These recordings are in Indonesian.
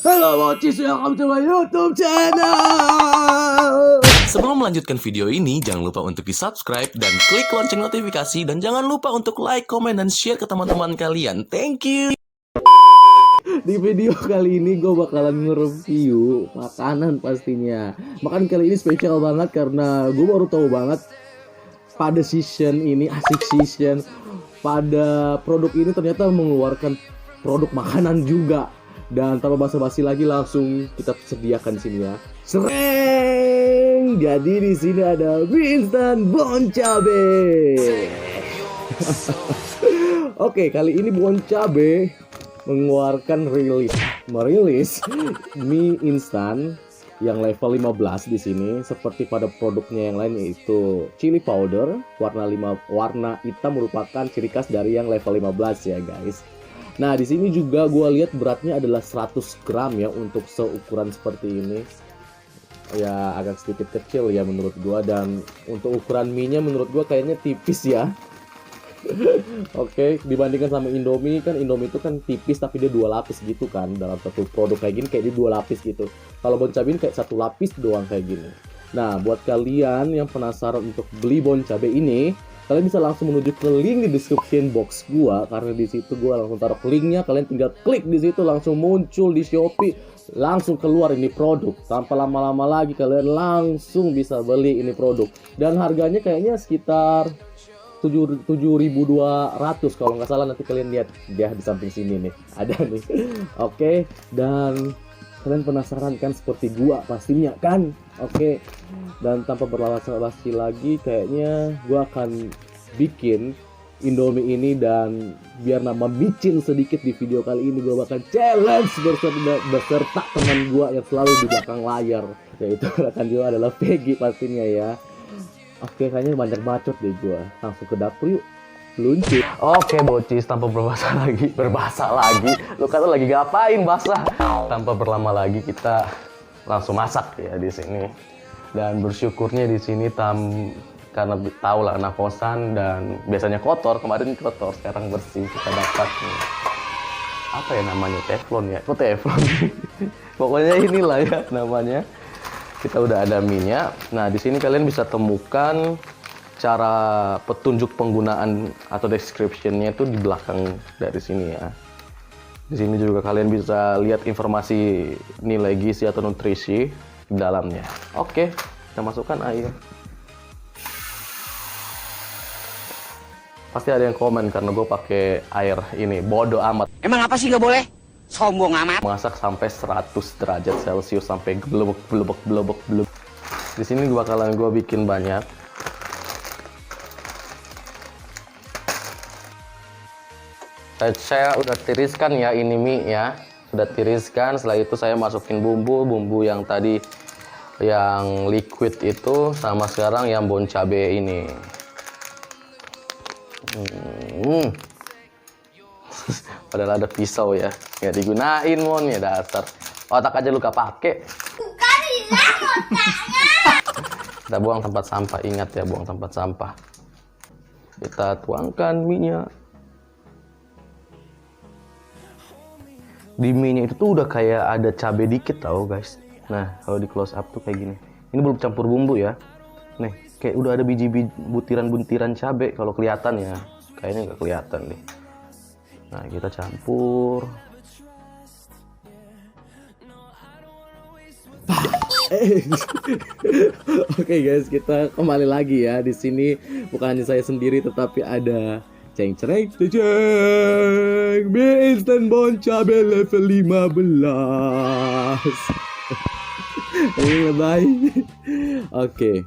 Halo Mocis, welcome to my YouTube channel. Sebelum melanjutkan video ini, jangan lupa untuk di-subscribe dan klik lonceng notifikasi. Dan jangan lupa untuk like, komen, dan share ke teman-teman kalian. Thank you! Di video kali ini gue bakalan nge-review makanan pastinya. Makanan kali ini spesial banget karena gue baru tahu banget pada season ini, asik season, pada produk ini ternyata mengeluarkan produk makanan juga. Dan tanpa basa-basi lagi langsung kita sediakan di sini ya. Sereng. Jadi di sini ada mie instan Bon Cabe. Oke, kali ini Bon Cabe merilis mie instan yang level 15 di sini, seperti pada produknya yang lain, yaitu chili powder warna hitam merupakan ciri khas dari yang level 15 ya guys. Nah, di sini juga gue lihat beratnya adalah 100 gram ya untuk seukuran seperti ini. Ya agak sedikit kecil ya menurut gue, dan untuk ukuran mie-nya menurut gue kayaknya tipis ya. Oke, dibandingkan sama Indomie, kan Indomie itu kan tipis tapi dia 2 lapis gitu kan. Dalam satu produk kayak gini kayak dia 2 lapis gitu. Kalau Bon Cabe ini kayak 1 lapis doang kayak gini. Nah, buat kalian yang penasaran untuk beli Bon Cabe ini, kalian bisa langsung menuju ke link di description box gua, karena di situ gua langsung taruh linknya. Kalian tinggal klik di situ, langsung muncul di Shopee, langsung keluar ini produk. Tanpa lama-lama lagi kalian langsung bisa beli ini produk. Dan harganya kayaknya sekitar 7.200 kalau nggak salah. Nanti kalian lihat dia di samping sini nih, ada nih. Oke, dan kalian penasaran kan seperti gua pastinya kan? Oke, dan tanpa berlama-lama lagi kayaknya gua akan bikin Indomie ini, dan biar nama micin sedikit di video kali ini gua bakal challenge beserta teman gua yang selalu di belakang layar, yaitu rekan gua adalah Peggy pastinya ya. Oke, kayaknya banyak bacot deh gua. Langsung ke dapur yuk. Luncur. Oke, Bocis, tanpa berbahasa lagi. Lu kata lagi ngapain basah? Tanpa berlama lagi kita langsung masak ya di sini. Dan bersyukurnya di sini karena tahu lah anak kosan dan biasanya kotor, kemarin kotor, sekarang bersih. Kita dapat nih, apa ya namanya, teflon ya? Kok teflon? Pokoknya inilah ya namanya. Kita udah ada minyak. Nah, di sini kalian bisa temukan cara petunjuk penggunaan atau description-nya itu di belakang dari sini ya. Di sini juga kalian bisa lihat informasi nilai gizi atau nutrisi di dalamnya. Oke, kita masukkan air. Pasti ada yang komen karena gue pakai air ini. Bodoh amat. Emang apa sih nggak boleh? Sombong amat. Masak sampai 100 derajat Celcius sampai gelebek. Di sini bakalan gue bikin banyak. Saya udah tiriskan ya ini mie ya. Sudah tiriskan. Setelah itu saya masukin bumbu yang tadi yang liquid itu, sama sekarang yang Bon Cabe ini. Padahal ada pisau ya, nggak digunain mon ya, dasar otak aja lu gak pake. Kita buang tempat sampah, ingat ya, buang tempat sampah. Kita tuangkan minyak. Di minyak itu tuh udah kayak ada cabai dikit tau guys. Nah, kalau di close up tuh kayak gini. Ini belum campur bumbu ya. Nih, kayak udah ada butiran-butiran cabai. Kalau kelihatan ya, kayaknya nggak kelihatan deh. Nah, kita campur. Oke guys, kita kembali lagi ya. Di sini bukan hanya saya sendiri, tetapi ada ceng mie instan Bon Cabe level 15. Ini lebay. Oke,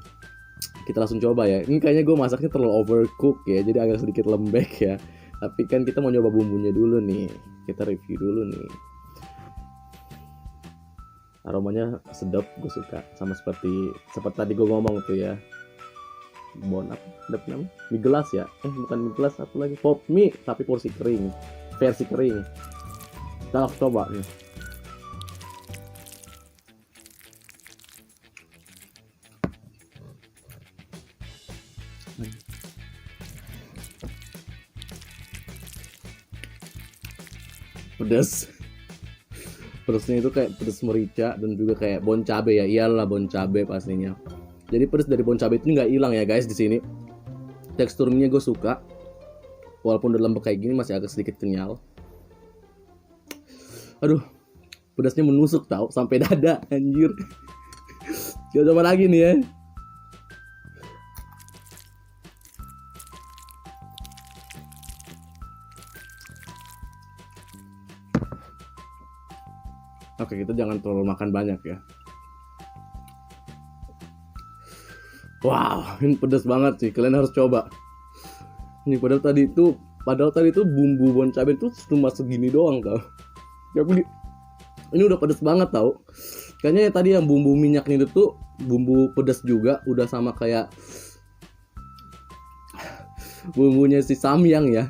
kita langsung coba ya. Ini kayaknya gue masaknya terlalu overcook ya, jadi agak sedikit lembek ya. Tapi kan kita mau nyoba bumbunya dulu nih. Kita review dulu nih. Aromanya sedap, gue suka. Sama seperti tadi gue ngomong tuh ya. Bon apa? Namanya? Mie gelas ya? Bukan mie gelas, apa lagi? Pop mie, tapi porsi kering. Versi kering. Kita langsung coba nih. Pedas. Pedesnya itu kayak pedes merica dan juga kayak bon cabe ya. Iyalah bon cabe pastinya. Jadi pedes dari bon cabe itu nggak hilang ya guys di sini. Tekstur mie gue suka. Walaupun udah lembek kayak gini masih agak sedikit kenyal. Aduh, pedasnya menusuk tau sampai dada anjir. Coba lagi nih ya. Oke, kita jangan terlalu makan banyak ya. Wow, ini pedas banget sih. Kalian harus coba. Ini padahal tadi itu bumbu bon cabai itu cuma segini doang tau. Tapi ini udah pedas banget tau. Kayaknya tadi yang bumbu minyaknya itu tuh bumbu pedas juga, udah sama kayak bumbunya si samyang ya.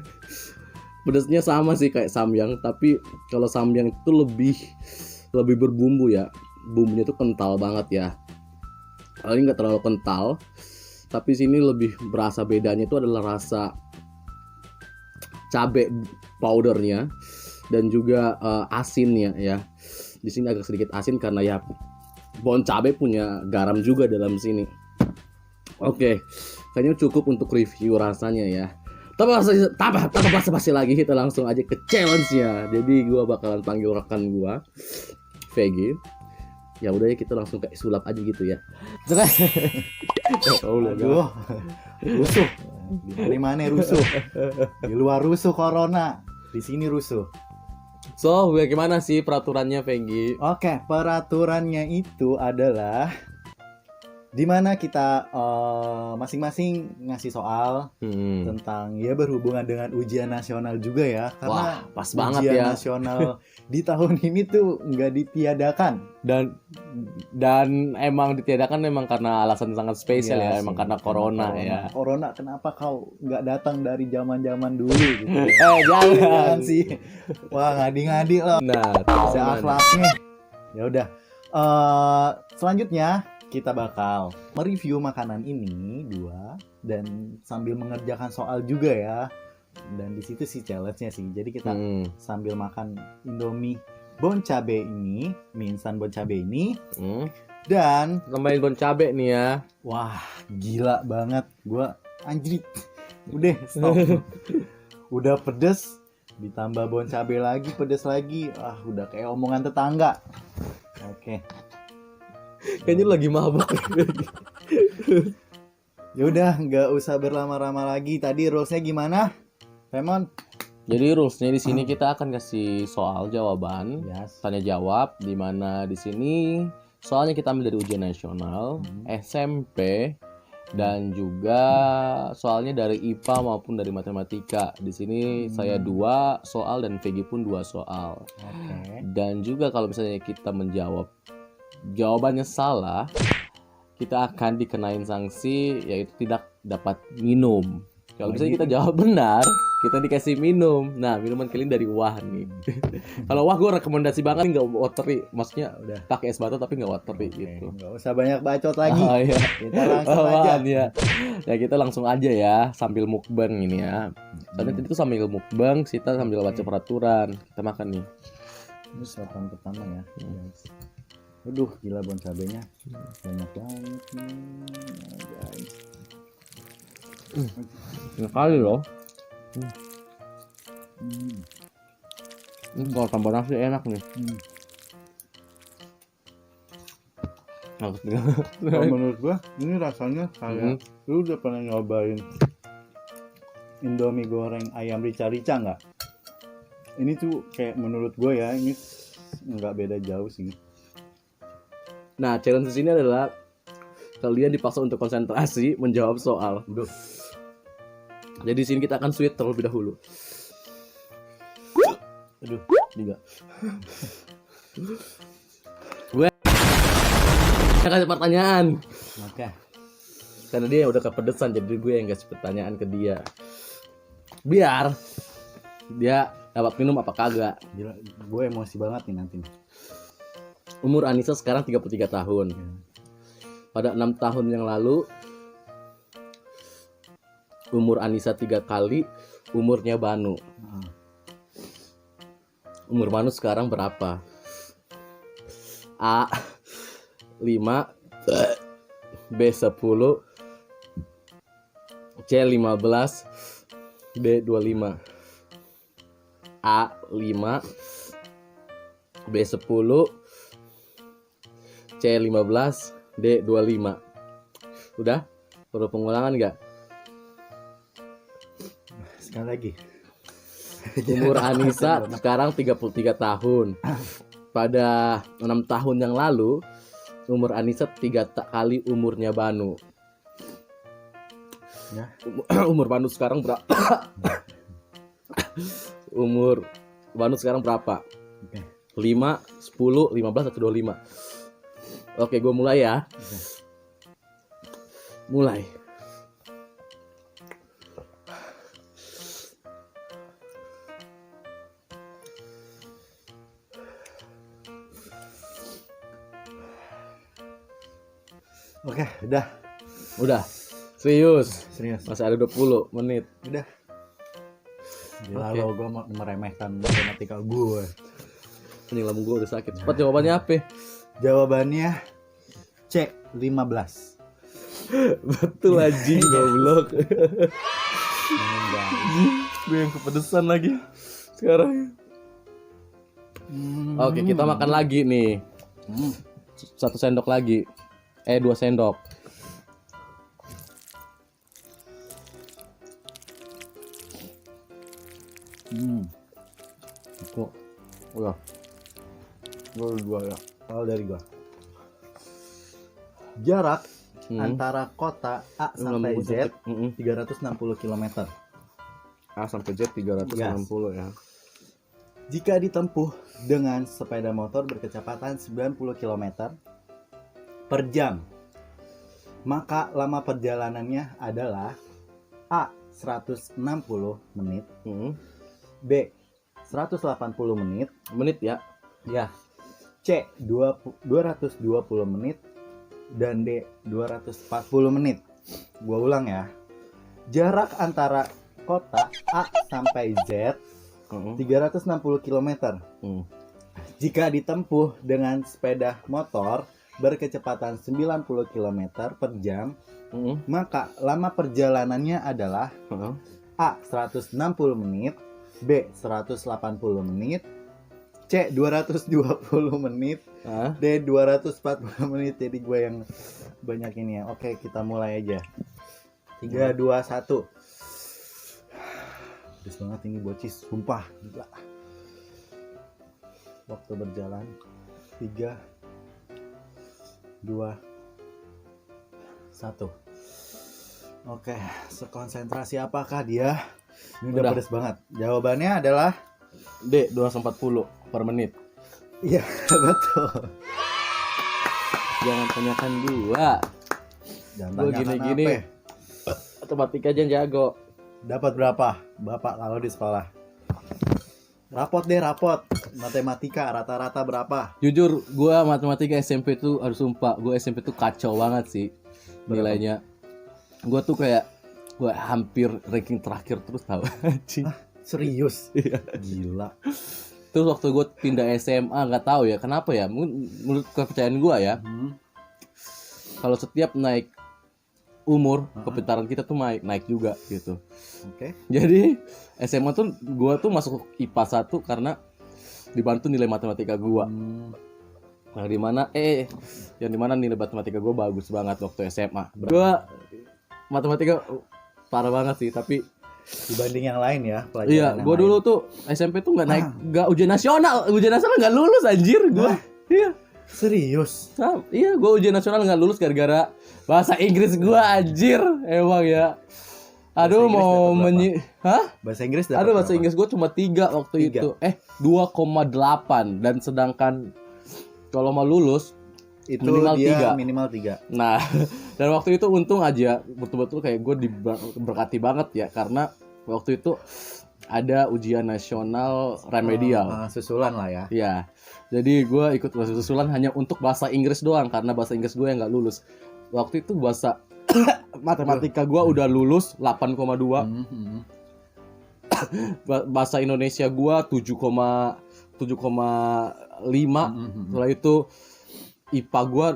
Pedasnya sama sih kayak samyang, tapi kalau samyang itu lebih berbumbu ya. Bumbunya tuh kental banget ya. Kalau ini nggak terlalu kental, tapi sini lebih berasa bedanya itu adalah rasa cabai powdernya dan juga asinnya ya. Di sini agak sedikit asin karena ya bon cabai punya garam juga dalam sini. Oke, kayaknya cukup untuk review rasanya ya. Tanpa basa-basi lagi, kita langsung aja ke challenge-nya. Jadi gua bakalan panggil rekan gua, Vegi. Ya udah ya, kita langsung kayak sulap aja gitu ya. Aduh, rusuh. Di mana rusuh? Di luar rusuh corona, di sini rusuh. So, bagaimana sih peraturannya, Vegi? Oke, peraturannya itu adalah dimana kita masing-masing ngasih soal tentang ya berhubungan dengan ujian nasional juga ya, karena wah, pas banget ujian ya. nasional di tahun ini tuh nggak ditiadakan. Dan emang ditiadakan memang karena alasan sangat spesial ya, emang karena corona ya. Corona, kenapa kau nggak datang dari zaman dulu gitu? Jangan sih. Wah, ngadi-ngadi loh. Nah, Ada akhlaknya. Ya udah. Selanjutnya kita bakal mereview makanan ini dua dan sambil mengerjakan soal juga ya. Dan di situ sih challenge-nya sih. Jadi kita sambil makan Indomie bon cabe ini, mie instan bon cabe ini, dan tambahin bon cabe nih ya. wah, gila banget. Gua anjrit. Udah, stop. Udah pedes, ditambah bon cabe lagi, pedes lagi. Udah kayak omongan tetangga. Oke. Kayaknya lagi mabuk. Ya udah, nggak usah berlama-lama lagi. Tadi rules-nya gimana, Raymond? Jadi rulesnya di sini kita akan kasih soal jawaban, Yes. tanya jawab, di mana di sini soalnya kita ambil dari ujian nasional, SMP, dan juga soalnya dari IPA maupun dari matematika. Di sini saya 2 soal dan Vegi pun 2 soal. Oke. Dan juga kalau misalnya kita menjawab jawabannya salah, kita akan dikenain sanksi yaitu tidak dapat minum. Kalau misalnya kita jawab benar, kita dikasih minum. Nah, minuman kalian dari Wah nih. Kalau Wah gue rekomendasi banget, nggak watery. Maksudnya udah pakai es batu tapi nggak watery gitu. Nggak usah banyak bacot lagi. Oh, iya. Kita langsung aja. Apaan, ya. Ya kita langsung aja ya sambil mukbang ini ya. Soalnya tadi tuh sambil mukbang, kita sambil baca peraturan. Kita makan nih. Ini sarapan pertama ya. Guys. Aduh, gila bon cabenya. Banyak banget nih, guys. Enak kali loh. Ini kalau tambah nasi enak nih. Kalau menurut gua ini rasanya kayak lu udah pernah nyobain Indomie goreng ayam rica-rica nggak? Ini tuh kayak menurut gua ya, ini nggak beda jauh sih. Nah, challenge di sini adalah kalian dipaksa untuk konsentrasi menjawab soal. Duh. Jadi di sini kita akan sweet terlebih dahulu. Aduh, Juga. Gue kasih pertanyaan. Oke. Karena dia udah kepedesan, jadi gue yang kasih pertanyaan ke dia. Biar dia dapat minum apa kagak. Gila, gue emosi banget nih nanti. Umur Anissa sekarang 33 tahun. Pada 6 tahun yang lalu, umur Anissa 3 kali umurnya Banu. Umur Banu sekarang berapa? A 5, B 10, C 15, D 25. A 5, B 10, C 15, D 25. Udah? Perlu pengulangan nggak? Sekali lagi. Umur Anissa sekarang 33 tahun. Pada 6 tahun yang lalu, umur Anissa 3 kali umurnya Banu. Ya. Umur Banu sekarang berapa? Umur Banu sekarang berapa? Oke. 5, 10, 15 atau 25? Oke, gue mulai ya. Oke. Mulai. Oke, udah. Udah. Serius. Serius. Masih ada 20 menit. Udah. Gila Oke. lo, gue meremehkan matematika gue. Ini lambung gue udah sakit. Cepat jawabannya apa? Jawabannya C 15. Betul anjing, goblok. Enggak. Gue yang kepedesan lagi sekarang. Oke, kita makan lagi nih. 1 sendok lagi. 2 sendok. Kok. Udah. Gue dua ya. Kalau dari gua. Jarak antara kota A sampai Z 360 km. A sampai Z 360 ya. Jika ditempuh dengan sepeda motor berkecepatan 90 km per jam, maka lama perjalanannya adalah A 160 menit, B 180 menit, Menit ya. ya, C 220 menit, dan D 240 menit. Gua ulang ya. Jarak antara kota A sampai Z 360 km. Jika ditempuh dengan sepeda motor berkecepatan 90 km per jam, maka lama perjalanannya adalah A 160 menit, B 180 menit, C 220 menit, D 240 menit. Jadi gue yang banyak ini ya. Oke, kita mulai aja. 3, 2, 1. Pedes banget ini bocis, sumpah gila. Waktu berjalan 3, 2, 1. Oke, sekonsentrasi apakah dia? Ini udah pedes banget. Jawabannya adalah D 240 per menit. iya, betul. Jangan tanyakan gua. Jangan Gua tanyakan gini-gini. apa. Matematika aja yang jago. Dapat berapa Bapak kalau di sekolah? Rapot deh, rapot. Matematika rata-rata berapa? Jujur, gua matematika SMP tuh harus sumpah, gua SMP tuh kacau banget sih nilainya. Gua tuh kayak gua hampir ranking terakhir terus tahu. Anjing. Serius? Iya. Gila. Terus waktu gue pindah SMA nggak tahu ya kenapa ya, menurut kepercayaan gue ya, kalau setiap naik umur kepintaran kita tuh naik juga gitu. Oke. Jadi SMA tuh gue tuh masuk IPA 1 karena dibantu nilai matematika gue. Yang dimana nilai matematika gue bagus banget waktu SMA. Gue matematika parah banget sih, tapi Dibanding yang lain ya, pelajaran. iya, yang gue lain. dulu tuh SMP tuh nggak naik, nggak ujian nasional nggak lulus anjir gue. Iya, Serius? iya gue ujian nasional nggak lulus gara-gara bahasa Inggris gue anjir, emang ya. Aduh Bahasa Inggris mau dapat Hah? Bahasa Inggris dapat Aduh bahasa berapa? Inggris gue cuma 3 waktu 3. itu. 2,8 dan sedangkan kalau mau lulus Itu minimal dia 3. minimal 3. Nah, dan waktu itu untung aja betul-betul kayak gue diberkati banget ya, karena waktu itu ada ujian nasional remedial. Susulan lah ya. Ya, jadi gue ikut susulan hanya untuk bahasa Inggris doang, karena bahasa Inggris gue yang nggak lulus. Waktu itu bahasa matematika gue udah lulus 8,2. Bahasa Indonesia gue 7,5. Setelah itu IPA gua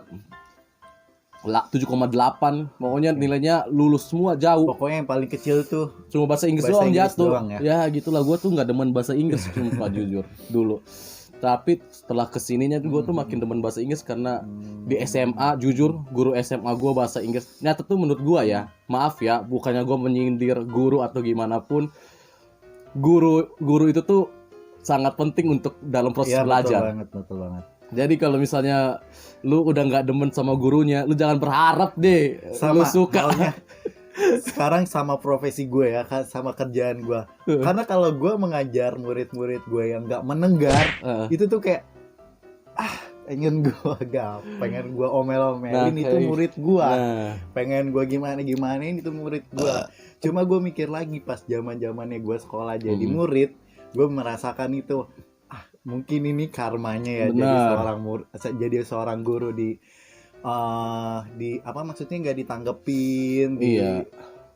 7,8. Pokoknya nilainya lulus semua jauh. Pokoknya yang paling kecil tuh Cuma bahasa Inggris bahasa doang Inggris jatuh. doang ya? Ya gitulah, gue tuh nggak demen bahasa Inggris cuma jujur dulu. Tapi setelah kesininya tuh gue tuh makin demen bahasa Inggris karena di SMA jujur guru SMA gue bahasa Inggris nyata tuh menurut gue ya, maaf ya, bukannya gue menyindir guru atau gimana pun, guru itu tuh sangat penting untuk dalam proses Iya, belajar. betul banget. Jadi kalau misalnya lu udah nggak demen sama gurunya, lu jangan berharap deh Sama lu suka. halnya sekarang sama profesi gue ya, sama kerjaan gue. Karena kalau gue mengajar murid-murid gue yang nggak menenggar, itu tuh kayak pengen gue omel-omelin itu murid gue. Pengen gue gimana-gimanain itu murid gue. Cuma gue mikir lagi pas zaman-zamannya gue sekolah jadi murid, gue merasakan itu. Mungkin ini karmanya ya. Jadi seorang guru di apa maksudnya nggak ditanggepin,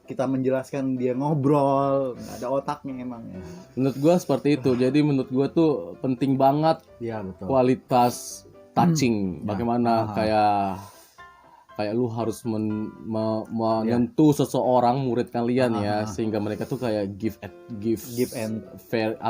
kita menjelaskan dia ngobrol, nggak ada otaknya emang ya. Menurut gue seperti itu. Jadi menurut gue tuh penting banget kualitas touching. Bagaimana kayak lu harus menyentuh seseorang murid kalian ya, sehingga mereka tuh kayak give and fair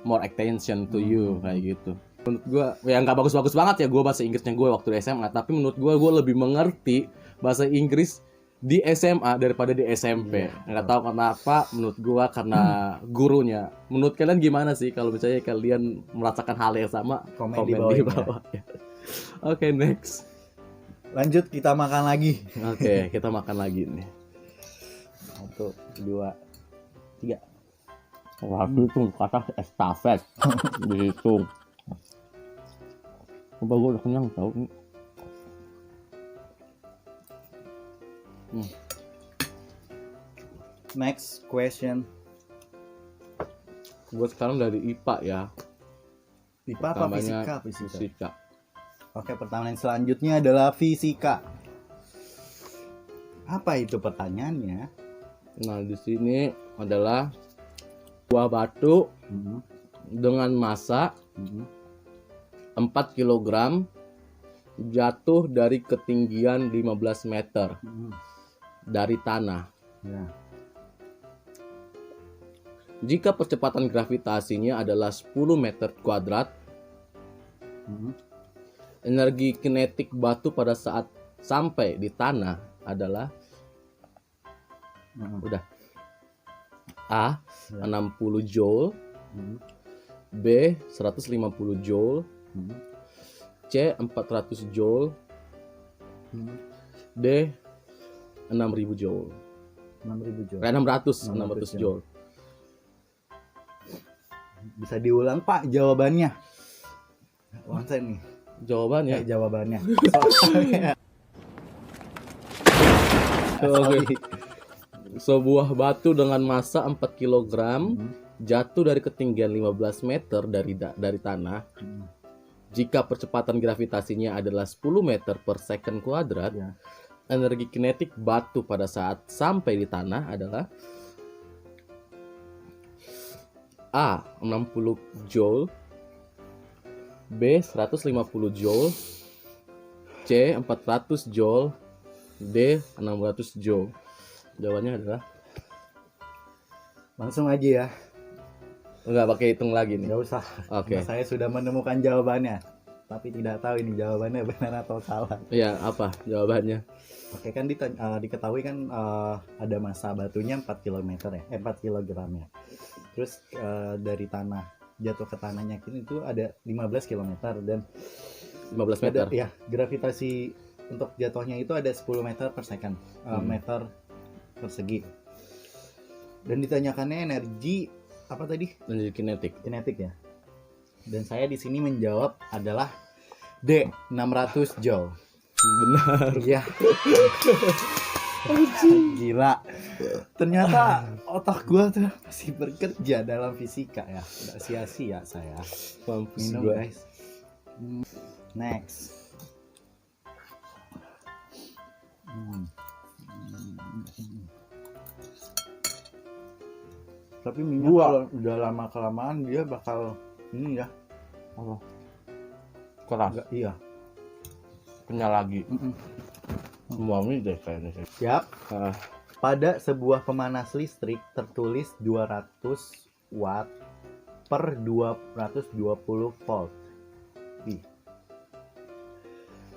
more attention to you kayak gitu. Menurut gue ya nggak bagus-bagus banget ya gue bahasa Inggrisnya gue waktu di SMA, tapi menurut gue lebih mengerti bahasa Inggris di SMA daripada di SMP. Nggak tahu kenapa, menurut gue karena gurunya. Menurut kalian gimana sih kalau misalnya kalian merasakan hal yang sama? Komen di bawah ya. Oke, next. Lanjut, kita makan lagi. Oke, kita makan lagi nih. 1, 2, 3. Waktu itu kata estafet dihitung. Coba gue udah kenyang tau. Next question. Gue sekarang dari IPA ya. IPA apa fisika? Fisika. Oke, pertanyaan selanjutnya adalah fisika. Apa itu pertanyaannya? Nah, di sini adalah buah batu dengan massa 4 kg jatuh dari ketinggian 15 meter dari tanah. Ya. Jika percepatan gravitasinya adalah 10 meter kuadrat, energi kinetik batu pada saat sampai di tanah adalah A. 60 joule, B. 150 joule, C. 400 joule, D. 6000 joule. 600 joule. Bisa diulang Pak jawabannya? Langsung nih. Jawabannya. Oke. Sebuah batu dengan massa 4 kg jatuh dari ketinggian 15 meter dari tanah. Jika percepatan gravitasinya adalah 10 meter per second kuadrat, energi kinetik batu pada saat sampai di tanah adalah A. 60 joule, B. 150 joule, C. 400 joule, D. 600 joule. Jawabannya adalah langsung aja ya. Enggak pakai hitung lagi nih. Enggak usah. Oke. Nah, saya sudah menemukan jawabannya, tapi tidak tahu ini jawabannya benar atau salah. Iya, apa jawabannya? Oke, kan diketahui kan ada massa batunya 4 km ya. 4 kg ya. Terus dari tanah jatuh ke tanahnya itu ada 15 km dan 15 meter. Ya, gravitasi untuk jatuhnya itu ada 10 meter per second, meter persegi. Dan ditanyakannya energi apa tadi? Energi kinetik. Kinetik ya. Dan saya di sini menjawab adalah D, 600 joule. Benar. Iya. Gila. Ternyata otak gua tuh masih bekerja dalam fisika ya. Enggak sia-sia saya. Minum guys. Next. Tapi minyak kalau udah lama kelamaan dia bakal ini ya. Keras. Iya. Kenyal lagi. Semua mie deh kayaknya. Siap. Ah. Pada sebuah pemanas listrik tertulis 200 watt per 220 volt. Ih.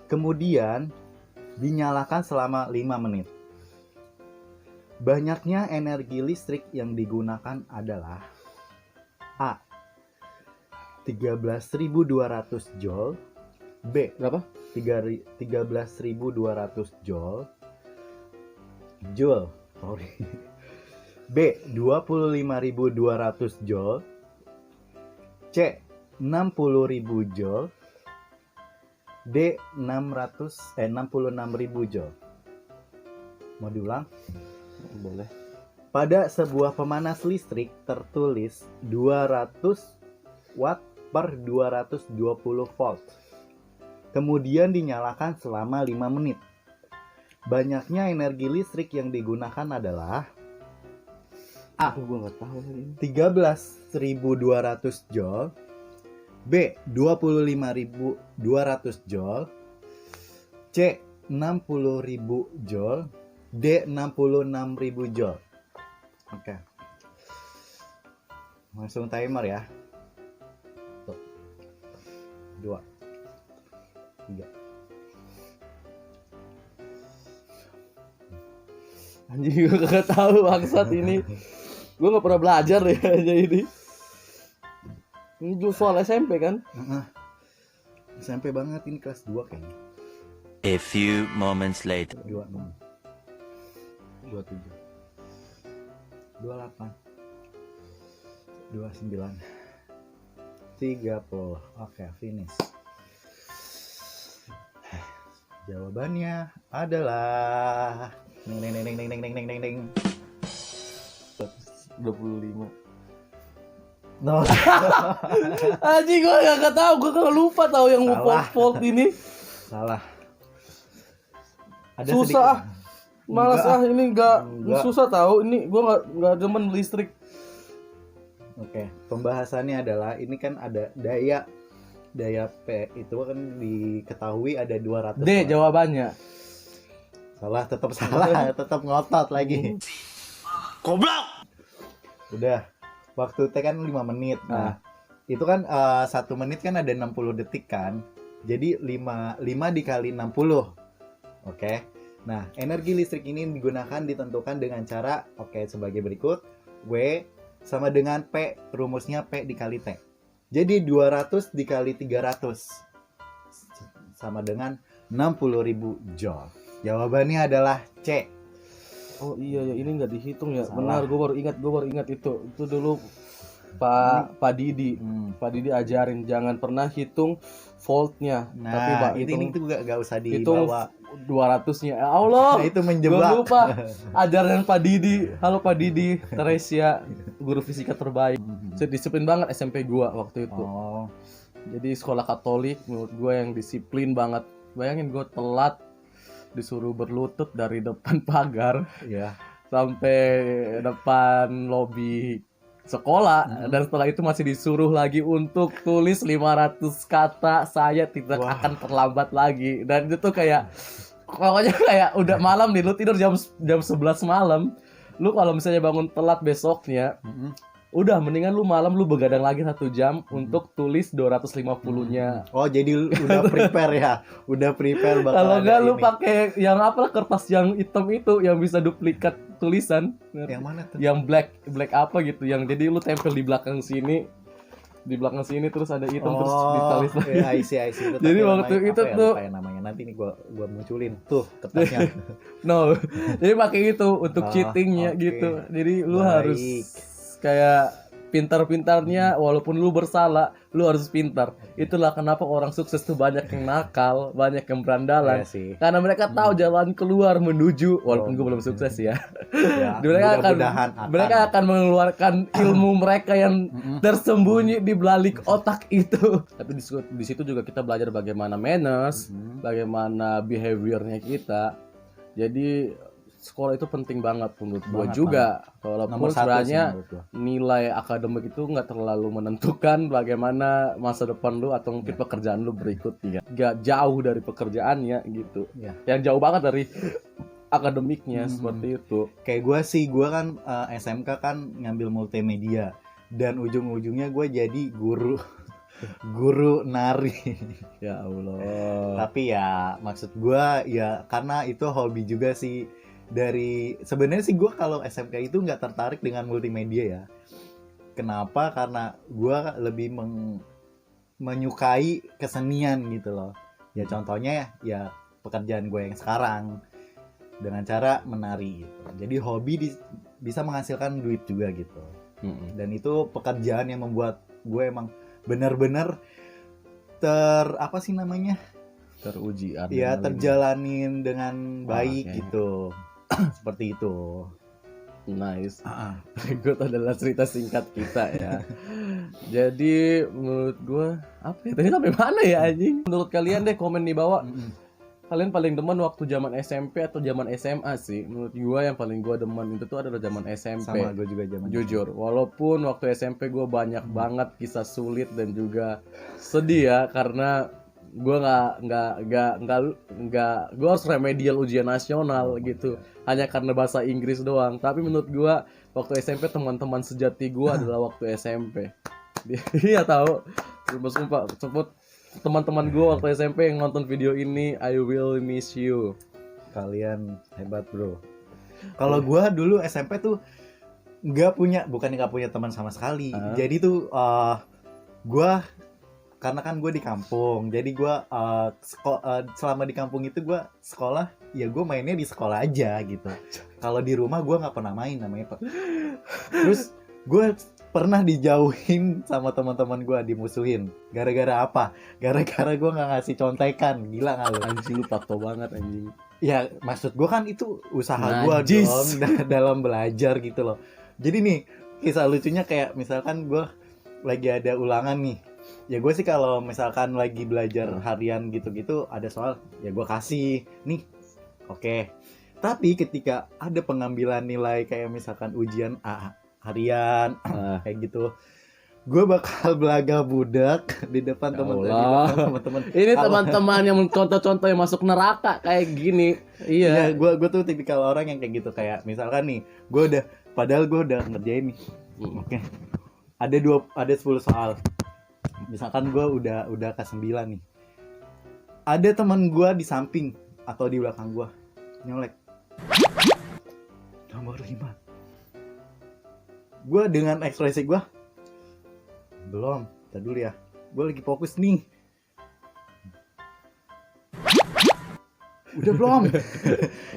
Kemudian dinyalakan selama 5 menit. Banyaknya energi listrik yang digunakan adalah A. 13.200 joule. B. Berapa? 13.200 joule. Sorry. B. 25.200 joule. C. 60.000 joule. D. 66.000 joule. Mau diulang? Boleh. Pada sebuah pemanas listrik tertulis 200 watt per 220 volt. Kemudian dinyalakan selama 5 menit. Banyaknya energi listrik yang digunakan adalah A. Gue nggak tahu ini. 13.200 joule. B. 25.200 joule. C. 60.000 joule. D. 66.000 joule. Oke. Langsung timer ya. 2 3. Anjing gue gak tahu bangsat ini. Gue gak pernah belajar ya aja ini. Ini soal SMP kan? SMP banget, ini kelas 2 kayaknya. A few moments later. 26 27 28 29 30. Oke, finish. Jawabannya adalah ding ding ding ding ding ding ding ding ding. 25. No. Anjing gue gak tahu, gue gak lupa tahu yang Salah. volt ini. Salah. Ada Susah. sedikit. Malas Enggak. ini enggak Enggak. susah tahu. Ini gue nggak demen listrik. Oke, pembahasannya adalah ini kan ada daya P itu kan diketahui ada 200 D watt. jawabannya. Salah, tetap ngotot lagi. Goblok! Udah. Waktu T kan 5 menit. Nah, itu kan 1 menit kan ada 60 detik kan. Jadi 5 dikali 60. Oke. Nah, energi listrik ini digunakan ditentukan dengan cara sebagai berikut. W sama dengan P, rumusnya P dikali T. Jadi 200 dikali 300 sama dengan 60.000 joule. Jawabannya adalah C. Oh iya ya, ini nggak dihitung ya. Salah. Benar, gue baru ingat itu. Itu dulu Pak Didi. Pak Didi ajarin jangan pernah hitung voltnya. Tapi Nah, Pak ini tuh gak usah hitung dibawa. 200-nya. Ya Allah. Nah, itu Gue menjebak. lupa ajaran Pak Didi. Halo Pak Didi, Teresia, guru fisika terbaik. Saya disiplin banget SMP gua waktu itu. Oh, Jadi sekolah Katolik menurut gue yang disiplin banget. Bayangin gue telat disuruh berlutut dari depan pagar ya. sampai depan lobi sekolah dan setelah itu masih disuruh lagi untuk tulis 500 kata saya tidak Wah. akan terlambat lagi. Dan itu tuh kayak pokoknya kayak udah malam nih, lu tidur jam 11 malam. Lu kalau misalnya bangun telat besoknya, udah mendingan lu malam lu begadang lagi 1 jam untuk tulis 250-nya. Oh, jadi udah prepare ya. Udah prepare bakal Kalau ada enggak lu ini. pakai yang apa kertas yang hitam itu yang bisa duplikat tulisan. Yang mana tuh? Yang black apa gitu, yang jadi lu tempel di belakang sini. Di belakang sini terus ada hitam terus ditulis lagi. Iya, I see. Itu Jadi tapi waktu namanya itu apa ya? tuh- Lupa ya namanya. Nanti nih gua munculin tuh kertasnya. No. Jadi pakai itu untuk Oh, cheatingnya oke. gitu. Jadi lu Baik. harus kayak pintar-pintarnya walaupun lu bersalah, lu harus pintar. Itulah kenapa orang sukses tuh banyak yang nakal, banyak yang berandalan. Iya sih. Karena mereka tahu jalan keluar menuju, walaupun gue belum sukses ya. Ya, mudah-mudahan Mereka akan mengeluarkan ilmu mereka yang tersembunyi di balik otak itu. Tapi di situ juga kita belajar bagaimana manners, bagaimana behaviornya kita. Jadi sekolah itu penting banget menurut gue Banget, juga. Nomor Walaupun 1 sih sebenarnya menurut gua. nilai akademik itu nggak terlalu menentukan bagaimana masa depan lu atau mungkin pekerjaan lu berikutnya. Nggak jauh dari pekerjaannya gitu. Ya. Yang jauh banget dari akademiknya seperti itu. Kayak gue kan SMK kan ngambil multimedia dan ujung-ujungnya gue jadi guru nari. Ya Allah. Tapi ya maksud gue ya karena itu hobi juga sih. Dari sebenarnya sih gue kalau SMK itu nggak tertarik dengan multimedia ya. Kenapa? Karena gue lebih menyukai kesenian gitu loh. Ya contohnya ya pekerjaan gue yang sekarang dengan cara menari gitu. Jadi hobi bisa menghasilkan duit juga gitu. Dan itu pekerjaan yang membuat gue emang benar-benar Teruji ya adrenalin. terjalanin dengan baik Oke. gitu. Seperti itu. Nice. Berikut adalah cerita singkat kita ya. Jadi menurut gue apa ya? Tadi sampai mana ya anjing? Menurut kalian deh komen di bawah. Kalian paling demen waktu zaman SMP atau zaman SMA sih? Menurut gue yang paling gue demen itu tuh adalah zaman SMP. Sama gue juga zaman Jujur, walaupun waktu SMP gue banyak banget kisah sulit dan juga sedih ya karena gue nggak gue harus remedial ujian nasional gitu hanya karena bahasa Inggris doang. Tapi menurut gue waktu SMP teman-teman sejati gue adalah waktu SMP. Iya tahu, sumpah sebut teman-teman gue waktu SMP yang nonton video ini, I will miss you. Kalian hebat bro. Kalau gue dulu SMP tuh nggak punya teman sama sekali. Jadi tuh gue karena kan gue di kampung, jadi gue selama di kampung itu gue sekolah ya gue mainnya di sekolah aja gitu. Kalau di rumah gue nggak pernah main namanya. Terus gue pernah dijauhin sama teman-teman gue, dimusuhin. Gara-gara apa? Gara-gara gue nggak ngasih contekan. Gila nggak lu? Anjing lu pakto banget anjing. Ya maksud gue kan itu usaha gue Najis. dong dalam belajar gitu loh. Jadi nih kisah lucunya kayak misalkan gue lagi ada ulangan nih. Ya gue sih kalau misalkan lagi belajar harian gitu-gitu ada soal ya gue kasih nih. Oke. Tapi ketika ada pengambilan nilai kayak misalkan ujian harian kayak gitu, gue bakal belaga budak di depan Ya teman-teman. Allah. Ini teman-teman yang contoh-contoh yang masuk neraka kayak gini. Iya, Iya. gue tuh tipikal orang yang kayak gitu, kayak misalkan nih, padahal gue udah ngerjain nih. Oke. Ada 10 soal. Misalkan gue udah ke 9 nih. Ada teman gue di samping atau di belakang gue nyolek. Nomor 5. Gue dengan ekspresi gue, belum, tadi dulu ya. Gue lagi fokus nih. Udah belum?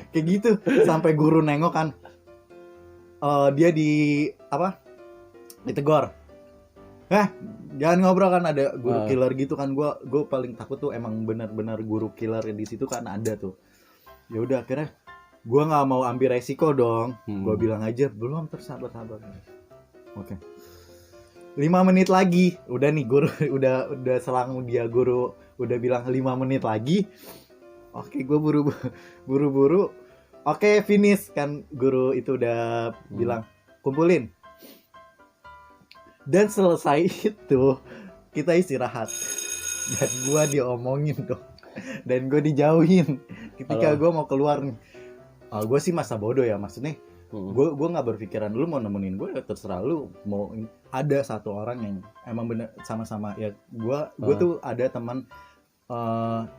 Kayak gitu sampai guru nengok kan. Dia ditegur. Jangan ngobrol kan, ada guru killer gitu kan. Gue paling takut tuh emang benar-benar guru killer di situ kan ada tuh. Ya udah akhirnya gue nggak mau ambil resiko dong. Gue bilang aja belum, sabar. Oke. 5 menit lagi. Udah nih guru udah selang dia guru udah bilang 5 menit lagi. Oke, gue buru-buru. Oke, finish kan guru itu udah bilang kumpulin. Dan selesai itu kita istirahat. Dan gue diomongin dong. Dan gue dijauhin ketika gue mau keluar nih. Gue sih masa bodoh ya, maksudnya gue nggak berpikiran lu mau nemenin gue, ya terserah lu mau. Ada satu orang yang emang bener sama-sama ya, gue tuh ada teman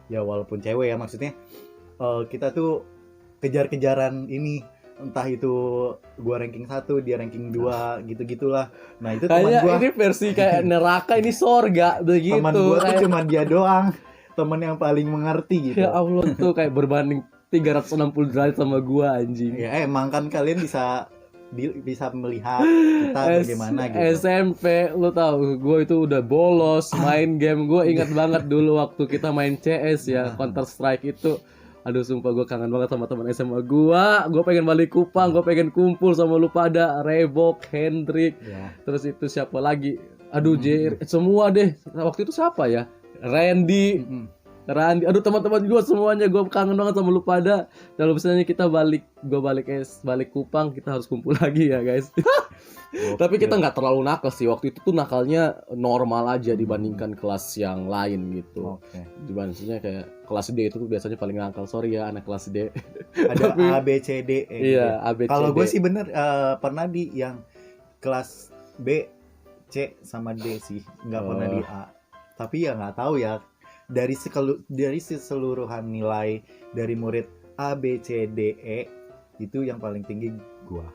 ya walaupun cewek ya, maksudnya kita tuh kejar-kejaran ini, entah itu gue ranking 1 dia ranking 2 gitu-gitulah. Nah itu teman gue, ini versi kayak neraka, ini sorga begitu. teman gue tuh kayak... cuma dia doang, teman yang paling mengerti gitu. Ya Allah, tuh kayak berbanding 360 derajat sama gua anjing. Ya emang kan kalian bisa melihat kita bagaimana gitu. SMP lu tahu gua itu udah bolos main game. Gua ingat banget dulu waktu kita main CS ya, Counter Strike itu. Aduh sumpah gua kangen banget sama teman SMA gua. Gua pengen balik Kupang, gua pengen kumpul sama lu pada, Rebok, Hendrik. Ya. Terus itu siapa lagi? Aduh semua deh. Waktu itu siapa ya? Randy. Randi, aduh teman-teman gue semuanya, gue kangen banget sama lu pada. Kalau misalnya kita balik Kupang, kita harus kumpul lagi ya guys. Tapi kita nggak terlalu nakal sih, waktu itu tuh nakalnya normal aja dibandingkan kelas yang lain gitu. Oke. Dibandingnya kayak kelas D itu tuh biasanya paling nakal. Sorry ya anak kelas D. Ada Tapi- A B C D E. Iya, A, B, C, Kalau gue D. sih bener pernah di yang kelas B, C sama D sih, nggak pernah di A. Tapi ya nggak tahu ya, dari keseluruhan nilai dari murid A B C D E itu yang paling tinggi gua.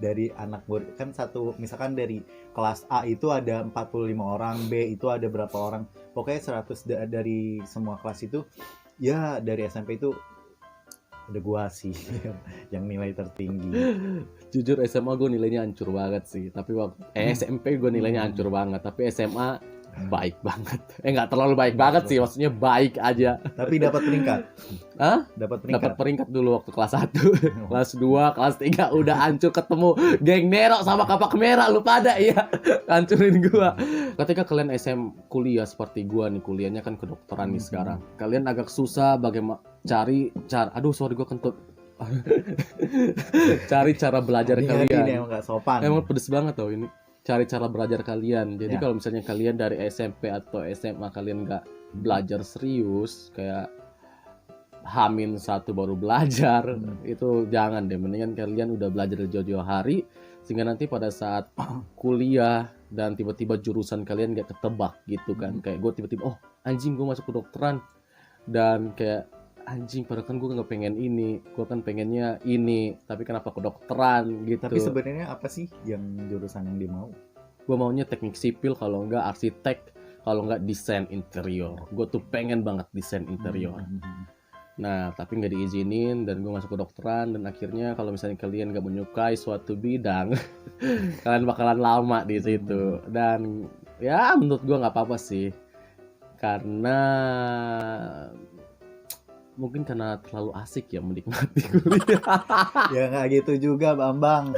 Dari anak murid kan satu, misalkan dari kelas A itu ada 45 orang, B itu ada berapa orang, pokoknya 100 dari semua kelas itu. Ya dari SMP itu ada gua sih yang nilai tertinggi. Jujur SMA gue nilainya hancur banget sih. Tapi waktu SMP gue nilainya hancur banget. Tapi SMA baik banget. Nggak terlalu baik banget sih. Maksudnya baik aja. Tapi dapat peringkat. Hah? Dapat peringkat. Dapat peringkat dulu waktu kelas 1. Kelas 2, kelas 3 udah hancur ketemu geng Nero sama Kapak Merah. Lu pada ya. Hancurin gua. Ketika kalian kuliah seperti gua nih, kuliahnya kan kedokteran nih sekarang. Kalian agak susah bagaimana cari cara. Aduh, sorry gua kentut. Cari cara belajar Ini kalian. emang nggak sopan. Emang pedes banget tau ini. Cari cara belajar kalian. Jadi Ya. kalau misalnya kalian dari SMP atau SMA kalian nggak belajar serius, kayak H-1 baru belajar, itu jangan deh. Mendingan kalian udah belajar jauh-jauh hari, sehingga nanti pada saat kuliah dan tiba-tiba jurusan kalian nggak ketebak gitu kan. Kayak gue tiba-tiba, oh anjing gue masuk kedokteran, dan kayak anjing padahal kan gue nggak pengen ini, gue kan pengennya ini, tapi kenapa kedokteran gitu. Tapi sebenarnya apa sih yang jurusan yang dia mau? Gue maunya teknik sipil, kalau enggak arsitek, kalau enggak desain interior. Gue tuh pengen banget desain interior. Nah, tapi nggak diizinin dan gue masuk kedokteran, dan akhirnya kalau misalnya kalian nggak menyukai suatu bidang, kalian bakalan lama di situ. Dan ya menurut gue nggak apa-apa sih, karena mungkin karena terlalu asik ya menikmati kuliah. Ya nggak gitu juga, Bambang.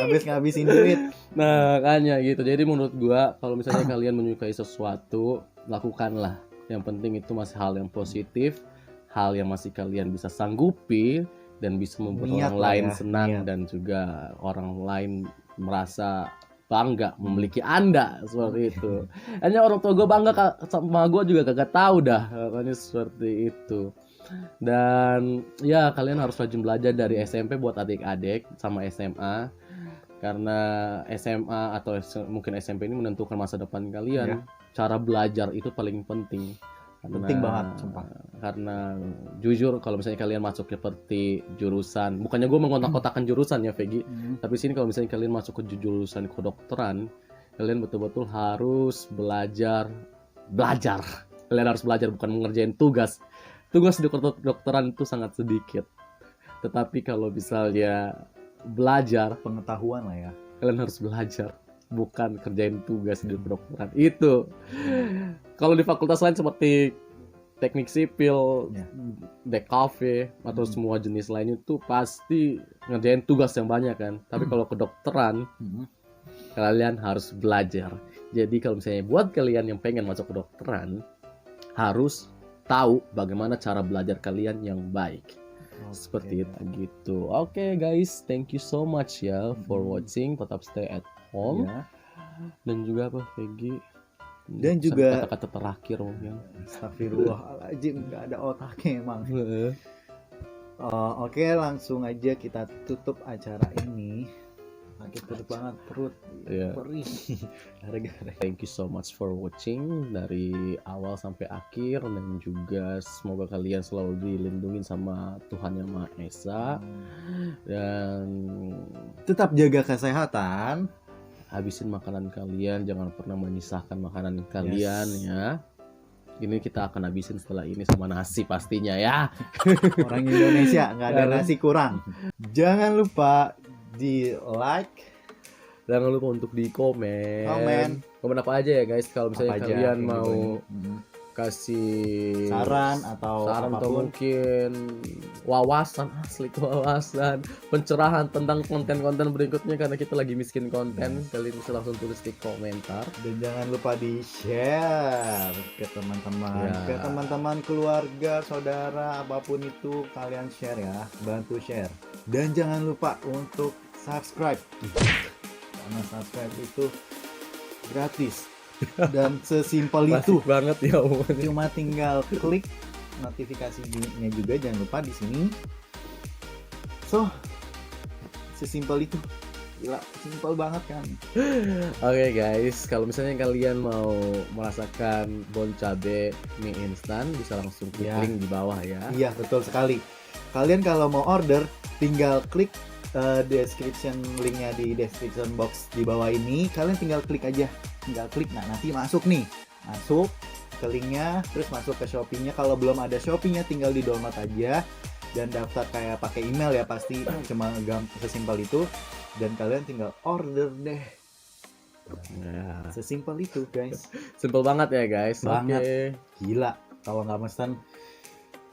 Habis ngabisin duit. Nah, makanya gitu. Jadi menurut gua kalau misalnya kalian menyukai sesuatu, lakukanlah. Yang penting itu masih hal yang positif, hal yang masih kalian bisa sanggupi dan bisa membuat Niat orang lah lain ya, senang niat. dan juga orang lain merasa bangga memiliki Anda seperti itu. Hanya orang tua gue bangga sama gue juga kagak tahu dah, makanya seperti itu. Dan ya kalian harus rajin belajar dari SMP buat adik-adik sama SMA, karena SMA atau mungkin SMP ini menentukan masa depan kalian. Cara belajar itu paling penting. Penting banget, sumpah. Karena jujur kalau misalnya kalian masuk seperti jurusan, bukannya gue mengotak-kotakan jurusan ya Vegi, tapi sini kalau misalnya kalian masuk ke jurusan kedokteran, kalian betul-betul harus belajar. Kalian harus belajar, bukan mengerjain tugas. Tugas di kedokteran itu sangat sedikit. Tetapi kalau misalnya belajar, Pengetahuan lah ya. kalian harus belajar, bukan kerjain tugas di kedokteran. Itu. Kalau di fakultas lain seperti teknik sipil, Ya. DKV atau semua jenis lainnya itu pasti ngerjain tugas yang banyak kan. Tapi kalau kedokteran, kalian harus belajar. Jadi kalau misalnya buat kalian yang pengen masuk kedokteran, harus tahu bagaimana cara belajar kalian yang baik. Seperti itu gitu. Oke guys, thank you so much ya for watching. Tetap stay at home. Ya. Dan juga apa Vegi? Dan juga- kata-kata terakhir mungkin. Astagfirullahaladzim, nggak ada otaknya emang. Oke, langsung aja kita tutup acara ini. Sakit perut banget, perut Iya. perih. Gara-gara. Thank you so much for watching dari awal sampai akhir, dan juga semoga kalian selalu dilindungi sama Tuhan Yang Maha Esa, dan Tetap jaga kesehatan. habisin makanan kalian, jangan pernah menyisahkan makanan kalian ya. Ini kita akan habisin setelah ini sama nasi pastinya ya. Orang Indonesia nggak ada nasi kurang. Jangan lupa di like, Jangan lupa untuk di komen. Komen. Komen apa aja ya guys, kalau misalnya apa aja kalian yang mau dibuat. kasih saran atau atau apapun. mungkin wawasan, asli wawasan, pencerahan tentang konten-konten berikutnya, karena kita lagi miskin konten. Kalian bisa langsung tulis di komentar. Dan jangan lupa di share ke teman-teman, Ya. ke teman-teman, keluarga, saudara, apapun itu kalian share ya, bantu share. Dan jangan lupa untuk subscribe, karena subscribe itu gratis dan sesimpel itu. Klasik banget ya omongannya. Cuma tinggal klik notifikasinya juga, jangan lupa di sini. So, sesimpel itu. Gila, simpel banget kan. Oke guys, kalau misalnya kalian mau merasakan bon cabe mie instan, bisa langsung klik Ya. link di bawah ya. Iya, betul sekali. Kalian kalau mau order, tinggal klik description, linknya di description box di bawah ini. Kalian tinggal klik aja, tinggal klik. Nah, nanti masuk nih, masuk ke linknya, terus masuk ke Shopee-nya. Kalau belum ada Shopee-nya, tinggal di download aja dan daftar kayak pakai email ya, pasti cuma sesimpel itu. Dan kalian tinggal order deh. Nah, Sesimpel itu, guys. simple banget ya guys. Banget. Oke. Gila, kalau nggak mesen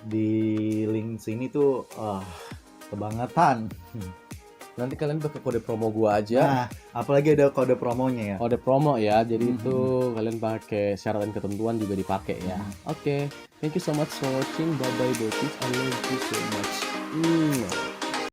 di link sini tuh kebangetan. Nanti kalian pakai kode promo gua aja. Nah, apalagi ada kode promonya ya. Kode promo ya, jadi Mhm. itu kalian pakai syarat dan ketentuan juga dipakai ya. Oke, thank you so much for watching. Bye bye, Botis. I love you so much.